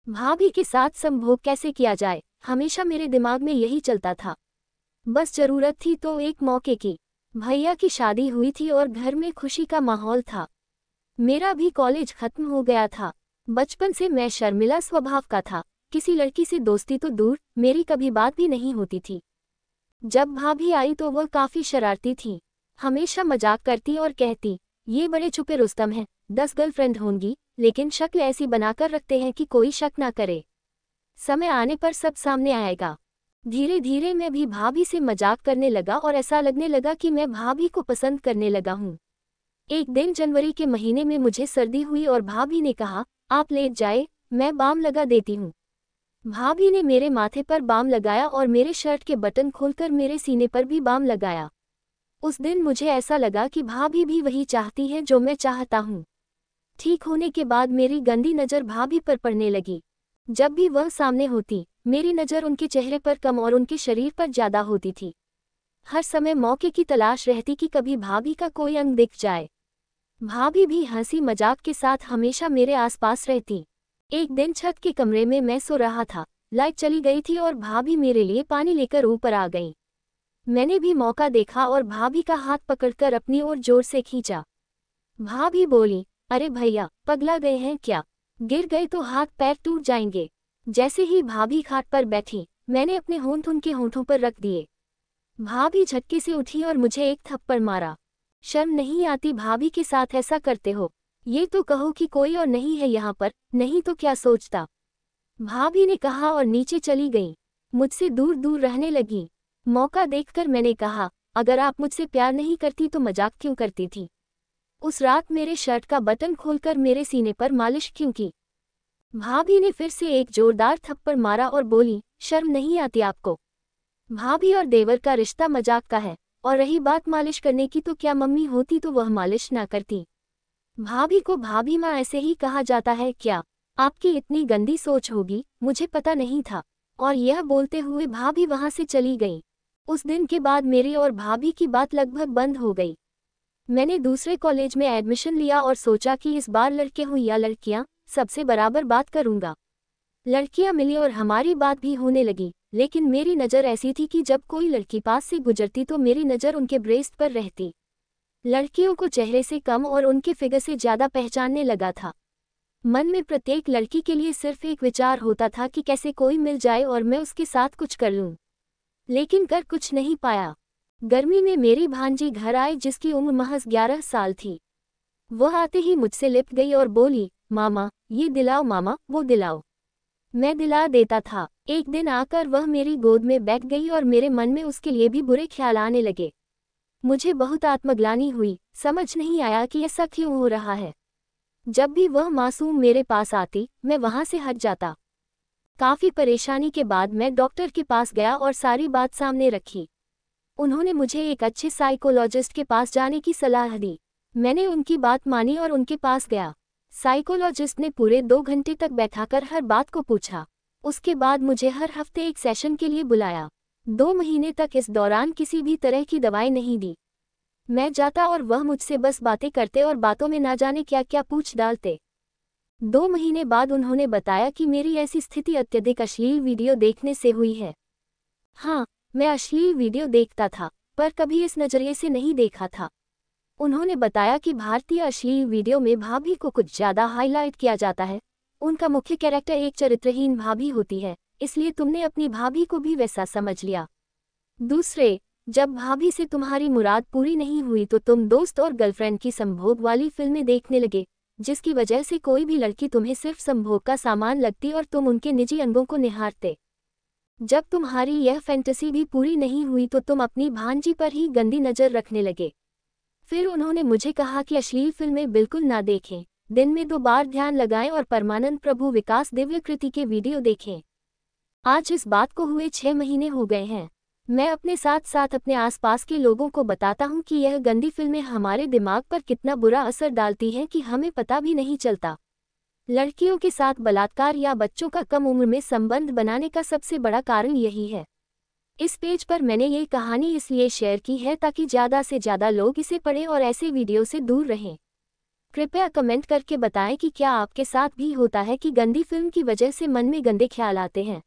भाभी के साथ संभोग कैसे किया जाए, हमेशा मेरे दिमाग में यही चलता था। बस जरूरत थी तो एक मौके की। भैया की शादी हुई थी और घर में खुशी का माहौल था। मेरा भी कॉलेज खत्म हो गया था। बचपन से मैं शर्मिला स्वभाव का था। किसी लड़की से दोस्ती तो दूर, मेरी कभी बात भी नहीं होती थी। जब भाभी आई तो वह काफी शरारती थी। हमेशा मजाक करती और कहती, ये बड़े छुपे रुस्तम हैं, 10 गर्लफ्रेंड होंगी, लेकिन शक्ल ऐसी बनाकर रखते हैं कि कोई शक ना करे। समय आने पर सब सामने आएगा। धीरे धीरे मैं भी भाभी से मजाक करने लगा और ऐसा लगने लगा कि मैं भाभी को पसंद करने लगा हूँ। एक दिन जनवरी के महीने में मुझे सर्दी हुई और भाभी ने कहा, आप लेट जाए, मैं बाम लगा देती हूँ। भाभी ने मेरे माथे पर बाम लगाया और मेरे शर्ट के बटन खोलकर मेरे सीने पर भी बाम लगाया। उस दिन मुझे ऐसा लगा कि भाभी भी वही चाहती है जो मैं चाहता हूँ। ठीक होने के बाद मेरी गंदी नज़र भाभी पर पड़ने लगी। जब भी वह सामने होती, मेरी नज़र उनके चेहरे पर कम और उनके शरीर पर ज़्यादा होती थी। हर समय मौके की तलाश रहती कि कभी भाभी का कोई अंग दिख जाए। भाभी भी हंसी मजाक के साथ हमेशा मेरे आसपास रहती। एक दिन छत के कमरे में मैं सो रहा था, लाइट चली गई थी और भाभी मेरे लिए पानी लेकर ऊपर आ गई। मैंने भी मौका देखा और भाभी का हाथ पकड़कर अपनी ओर जोर से खींचा। भाभी बोली, अरे भैया, पगला गए हैं क्या? गिर गए तो हाथ पैर टूट जाएंगे। जैसे ही भाभी खाट पर बैठी, मैंने अपने होंठ उनके होंठों पर रख दिए। भाभी झटके से उठी और मुझे एक थप्पड़ मारा। शर्म नहीं आती भाभी के साथ ऐसा करते हो? ये तो कहो कि कोई और नहीं है यहाँ पर, नहीं तो क्या सोचता? भाभी ने कहा और नीचे चली गई। मुझसे दूर दूर रहने लगी। मौका देखकर मैंने कहा, अगर आप मुझसे प्यार नहीं करती तो मजाक क्यों करती थी? उस रात मेरे शर्ट का बटन खोलकर मेरे सीने पर मालिश क्यों की? भाभी ने फिर से एक जोरदार थप्पड़ मारा और बोली, शर्म नहीं आती आपको? भाभी और देवर का रिश्ता मजाक का है, और रही बात मालिश करने की तो क्या मम्मी होती तो वह मालिश ना करती? भाभी को भाभी माँ ऐसे ही कहा जाता है क्या? आपकी इतनी गंदी सोच होगी, मुझे पता नहीं था। और यह बोलते हुए भाभी वहां से चली गई। उस दिन के बाद मेरी और भाभी की बात लगभग बंद हो गई। मैंने दूसरे कॉलेज में एडमिशन लिया और सोचा कि इस बार लड़के हों या लड़कियां, सबसे बराबर बात करूंगा। लड़कियां मिली और हमारी बात भी होने लगी, लेकिन मेरी नज़र ऐसी थी कि जब कोई लड़की पास से गुजरती तो मेरी नज़र उनके ब्रेस्ट पर रहती। लड़कियों को चेहरे से कम और उनके फिगर से ज़्यादा पहचानने लगा था। मन में प्रत्येक लड़की के लिए सिर्फ एक विचार होता था कि कैसे कोई मिल जाए और मैं उसके साथ कुछ कर लूं। लेकिन कर कुछ नहीं पाया। गर्मी में मेरी भांजी घर आई जिसकी उम्र महज 11 साल थी। वह आते ही मुझसे लिपट गई और बोली, मामा, ये दिलाओ मामा, वो दिलाओ। मैं दिला देता था। एक दिन आकर वह मेरी गोद में बैठ गई और मेरे मन में उसके लिए भी बुरे ख्याल आने लगे। मुझे बहुत आत्मग्लानि हुई, समझ नहीं आया कि ऐसा क्यों हो रहा है। जब भी वह मासूम मेरे पास आती, मैं वहां से हट जाता। काफी परेशानी के बाद मैं डॉक्टर के पास गया और सारी बात सामने रखी। उन्होंने मुझे एक अच्छे साइकोलॉजिस्ट के पास जाने की सलाह दी। मैंने उनकी बात मानी और उनके पास गया। साइकोलॉजिस्ट ने पूरे 2 घंटे तक बैठाकर हर बात को पूछा। उसके बाद मुझे हर हफ्ते एक सेशन के लिए बुलाया। 2 महीने तक इस दौरान किसी भी तरह की दवाई नहीं दी। मैं जाता और वह मुझसे बस बातें करते और बातों में ना जाने क्या क्या पूछ डालते। 2 महीने बाद उन्होंने बताया कि मेरी ऐसी स्थिति अत्यधिक अश्लील वीडियो देखने से हुई है। हाँ, मैं अश्लील वीडियो देखता था, पर कभी इस नज़रिए से नहीं देखा था। उन्होंने बताया कि भारतीय अश्लील वीडियो में भाभी को कुछ ज़्यादा हाईलाइट किया जाता है। उनका मुख्य कैरेक्टर एक चरित्रहीन भाभी होती है, इसलिए तुमने अपनी भाभी को भी वैसा समझ लिया। दूसरे, जब भाभी से तुम्हारी मुराद पूरी नहीं हुई तो तुम दोस्त और गर्लफ्रेंड की संभोग वाली फिल्में देखने लगे, जिसकी वजह से कोई भी लड़की तुम्हें सिर्फ संभोग का सामान लगती और तुम उनके निजी अंगों को निहारते। जब तुम्हारी यह फैंटेसी भी पूरी नहीं हुई तो तुम अपनी भांजी पर ही गंदी नज़र रखने लगे। फिर उन्होंने मुझे कहा कि अश्लील फिल्में बिल्कुल ना देखें, दिन में 2 बार ध्यान लगाएं और परमानंद प्रभु विकास दिव्य कृति के वीडियो देखें। आज इस बात को हुए 6 महीने हो गए हैं। मैं अपने साथ साथ अपने आसपास के लोगों को बताता हूँ कि यह गंदी फिल्में हमारे दिमाग पर कितना बुरा असर डालती हैं कि हमें पता भी नहीं चलता। लड़कियों के साथ बलात्कार या बच्चों का कम उम्र में संबंध बनाने का सबसे बड़ा कारण यही है। इस पेज पर मैंने ये कहानी इसलिए शेयर की है ताकि ज़्यादा से ज़्यादा लोग इसे पढ़ें और ऐसे वीडियो से दूर रहें। कृपया कमेंट करके बताएं कि क्या आपके साथ भी होता है कि गंदी फिल्म की वजह से मन में गंदे ख्याल आते हैं।